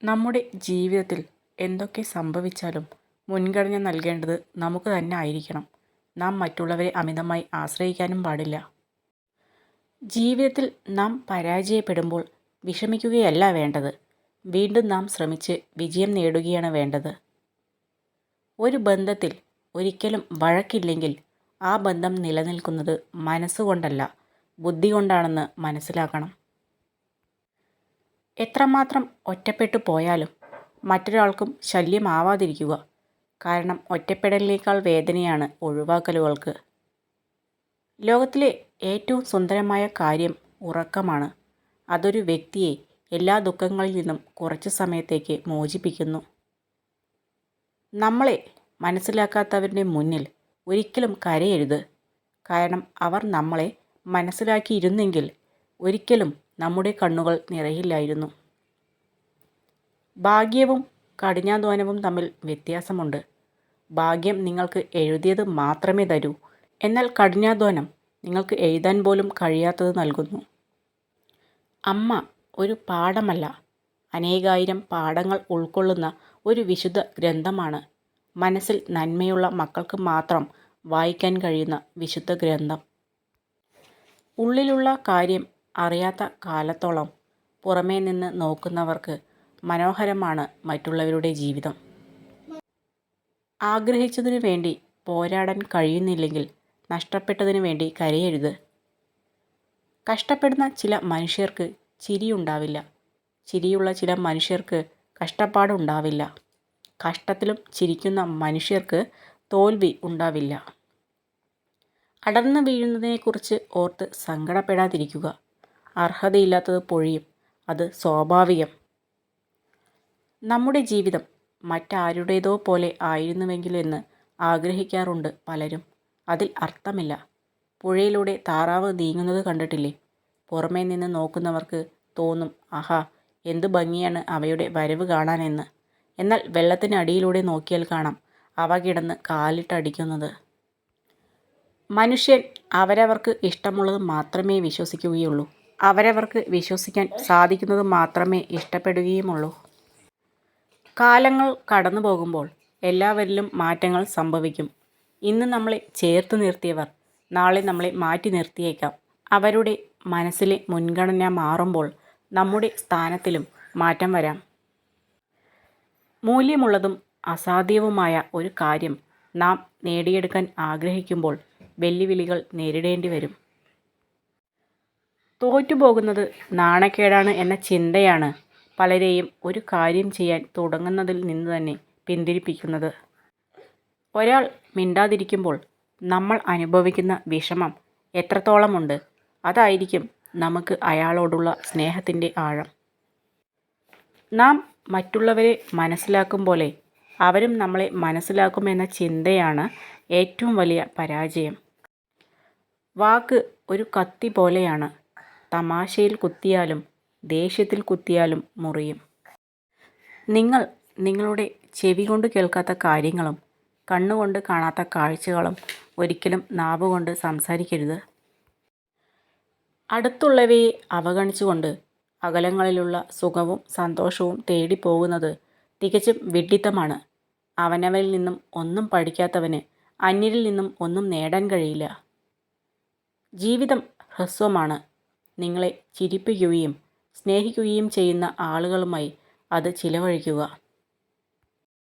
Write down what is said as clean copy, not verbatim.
നമ്മുടെ ജീവിതത്തിൽ എന്തൊക്കെ സംഭവിച്ചാലും മുൻഗണന നൽകേണ്ടത് നമുക്ക് തന്നെ ആയിരിക്കണം. നാം മറ്റുള്ളവരെ അമിതമായി ആശ്രയിക്കാനും പാടില്ല. ജീവിതത്തിൽ നാം പരാജയപ്പെടുമ്പോൾ വിഷമിക്കുകയല്ല വേണ്ടത്. വീണ്ടും നാം ശ്രമിച്ച് വിജയം നേടുകയാണ് വേണ്ടത്. ഒരു ബന്ധത്തിൽ ഒരിക്കലും വഴക്കില്ലെങ്കിൽ ആ ബന്ധം നിലനിൽക്കുന്നത് മനസ്സുകൊണ്ടല്ല, ബുദ്ധി കൊണ്ടാണെന്ന് മനസ്സിലാക്കണം. എത്രമാത്രം ഒറ്റപ്പെട്ടു പോയാലും മറ്റൊരാൾക്കും ശല്യമാവാതിരിക്കുക. കാരണം ഒറ്റപ്പെടലിനേക്കാൾ വേദനയാണ് ഒഴിവാക്കലുകൾക്ക്. ലോകത്തിലെ ഏറ്റവും സുന്ദരമായ കാര്യം ഉറക്കമാണ്. അതൊരു വ്യക്തിയെ എല്ലാ ദുഃഖങ്ങളിൽ നിന്നും കുറച്ച് സമയത്തേക്ക് മോചിപ്പിക്കുന്നു. നമ്മളെ മനസ്സിലാക്കാത്തവരുടെ മുന്നിൽ ഒരിക്കലും കരയരുത്. കാരണം അവർ നമ്മളെ മനസ്സിലാക്കിയിരുന്നെങ്കിൽ ഒരിക്കലും നമ്മുടെ കണ്ണുകൾ നിറയില്ലായിരുന്നു. ഭാഗ്യവും കഠിനാധ്വാനവും തമ്മിൽ വ്യത്യാസമുണ്ട്. ഭാഗ്യം നിങ്ങൾക്ക് എഴുതിയത് മാത്രമേ തരൂ, എന്നാൽ കഠിനാധ്വാനം നിങ്ങൾക്ക് എഴുതാൻ പോലും കഴിയാത്തത് നൽകുന്നു. അമ്മ ഒരു പാഠമല്ല, അനേകായിരം പാഠങ്ങൾ ഉൾക്കൊള്ളുന്ന ഒരു വിശുദ്ധ ഗ്രന്ഥമാണ്. മനസ്സിൽ നന്മയുള്ള മക്കൾക്ക് മാത്രം വായിക്കാൻ കഴിയുന്ന വിശുദ്ധ ഗ്രന്ഥം. ഉള്ളിലുള്ള കാര്യം അറിയാത്ത കാലത്തോളം പുറമേ നിന്ന് നോക്കുന്നവർക്ക് മനോഹരമാണ് മറ്റുള്ളവരുടെ ജീവിതം. ആഗ്രഹിച്ചതിനു വേണ്ടി പോരാടാൻ കഴിയുന്നില്ലെങ്കിൽ നഷ്ടപ്പെട്ടതിനു വേണ്ടി കരയരുത്. കഷ്ടപ്പെടുന്ന ചില മനുഷ്യർക്ക് ചിരിയുണ്ടാവില്ല. ചിരിയുള്ള ചില മനുഷ്യർക്ക് കഷ്ടപ്പാടുണ്ടാവില്ല. കഷ്ടത്തിലും ചിരിക്കുന്ന മനുഷ്യർക്ക് തോൽവി ഉണ്ടാവില്ല. അടർന്നു വീഴുന്നതിനെക്കുറിച്ച് ഓർത്ത് സങ്കടപ്പെടാതിരിക്കുക. അർഹതയില്ലാത്തത് പൊഴിയും, അത് സ്വാഭാവികം. നമ്മുടെ ജീവിതം മറ്റാരുടേതോ പോലെ ആയിരുന്നുവെങ്കിലെന്ന് ആഗ്രഹിക്കാറുണ്ട് പലരും. അതിൽ അർത്ഥമില്ല. പുഴയിലൂടെ താറാവ് നീങ്ങുന്നത് കണ്ടിട്ടില്ലേ? പുറമേ നിന്ന് നോക്കുന്നവർക്ക് തോന്നും, ആഹാ, എന്തു ഭംഗിയാണ് അവയുടെ വരവ് കാണാനെന്ന്. എന്നാൽ വെള്ളത്തിനടിയിലൂടെ നോക്കിയാൽ കാണാം അവ കിടന്ന് കാലിട്ടടിക്കുന്നത്. മനുഷ്യൻ അവരവർക്ക് ഇഷ്ടമുള്ളത് മാത്രമേ വിശ്വസിക്കുകയുള്ളൂ. അവരവർക്ക് വിശ്വസിക്കാൻ സാധിക്കുന്നത് മാത്രമേ ഇഷ്ടപ്പെടുകയുമുള്ളൂ. കാലങ്ങൾ കടന്നു പോകുമ്പോൾ എല്ലാവരിലും മാറ്റങ്ങൾ സംഭവിക്കും. ഇന്ന് നമ്മളെ ചേർത്ത് നിർത്തിയവർ നാളെ നമ്മളെ മാറ്റി നിർത്തിയേക്കാം. അവരുടെ മനസ്സിലെ മുൻഗണന മാറുമ്പോൾ നമ്മുടെ സ്ഥാനത്തിലും മാറ്റം വരാം. മൂല്യമുള്ളതും അസാധ്യവുമായ ഒരു കാര്യം നാം നേടിയെടുക്കാൻ ആഗ്രഹിക്കുമ്പോൾ വെല്ലുവിളികൾ നേരിടേണ്ടി വരും. തോറ്റുപോകുന്നത് നാണക്കേടാണ് എന്ന ചിന്തയാണ് പലരെയും ഒരു കാര്യം ചെയ്യാൻ തുടങ്ങുന്നതിൽ നിന്ന് തന്നെ പിന്തിരിപ്പിക്കുന്നത്. ഒരാൾ മിണ്ടാതിരിക്കുമ്പോൾ നമ്മൾ അനുഭവിക്കുന്ന വിഷമം എത്രത്തോളമുണ്ട്, അതായിരിക്കും നമുക്ക് അയാളോടുള്ള സ്നേഹത്തിൻ്റെ ആഴം. നാം മറ്റുള്ളവരെ മനസ്സിലാക്കും പോലെ അവരും നമ്മളെ മനസ്സിലാക്കുമെന്ന ചിന്തയാണ് ഏറ്റവും വലിയ പരാജയം. വാക്ക് ഒരു കത്തി പോലെയാണ്. തമാശയിൽ കുത്തിയാലും ദേഷ്യത്തിൽ കുത്തിയാലും മുറിയും. നിങ്ങൾ നിങ്ങളുടെ ചെവി കൊണ്ട് കേൾക്കാത്ത കാര്യങ്ങളും കണ്ണുകൊണ്ട് കാണാത്ത കാഴ്ചകളും ഒരിക്കലും നാവുകൊണ്ട് സംസാരിക്കരുത്. അടുത്തുള്ളവയെ അവഗണിച്ചുകൊണ്ട് അകലങ്ങളിലുള്ള സുഖവും സന്തോഷവും തേടിപ്പോകുന്നത് തികച്ചും വിഡ്ഢിത്തമാണ്. അവനവനിൽ നിന്നും ഒന്നും പഠിക്കാത്തവന് അന്യരിൽ നിന്നും ഒന്നും നേടാൻ കഴിയില്ല. ജീവിതം ഹ്രസ്വമാണ്. നിങ്ങളെ ചിരിപ്പിക്കുകയും സ്നേഹിക്കുകയും ചെയ്യുന്ന ആളുകളുമായി അത് ചിലവഴിക്കുക.